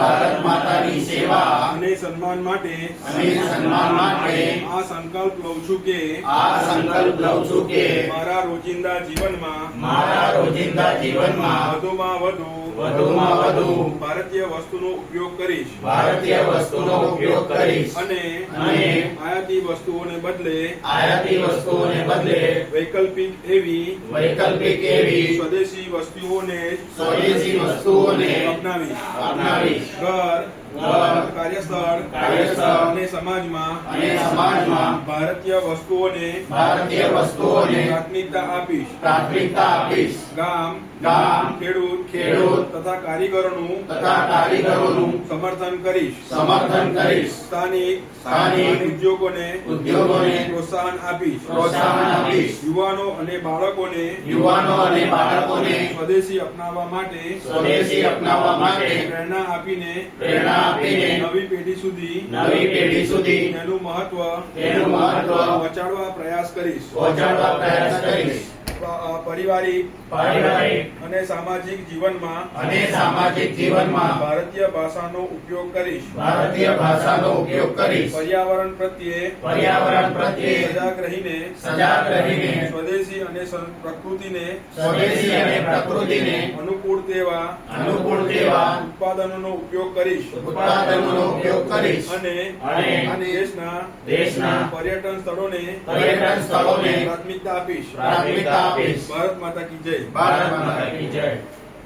ભારત માતાની સેવા અને સન્માન માટે આ સંકલ્પ લઉં છું કે મારા રોજિંદા જીવનમાં વધુમાં વધુ ભારતીય વસ્તુનો ઉપયોગ કરીશ અને આયાતી વસ્તુઓને બદલે વૈકલ્પિક એવી સ્વદેશી વસ્તુઓને અપનાવીશ. ઘર, કાર્યસ્થળ અને સમાજમાં ભારતીય વસ્તુઓને પ્રાથમિકતા આપીશ. ગામ, ખેડૂત તથા કારીગરોનું સમર્થન કરીશ. સ્થાનિક ઉદ્યોગોને પ્રોત્સાહન આપીશ. યુવાનો અને બાળકોને સ્વદેશી અપનાવવા માટે પ્રેરણા આપીને નવી પેઢી સુધી તેનું મહત્વ પહોંચાડવા પ્રયાસ કરીશ. પારિવારિક અને સામાજિક જીવનમાં ભારતીય ભાષાનો ઉપયોગ કરીશ. પર્યાવરણ પ્રત્યે સજાગ રહીને સ્વદેશી અને પ્રકૃતિને અનુકૂળ તેવા ઉત્પાદનોનો ઉપયોગ કરીશ. અને દેશના પર્યટન સ્થળોને પ્રાથમિકતા આપીશ. ભારત માતા કી જય.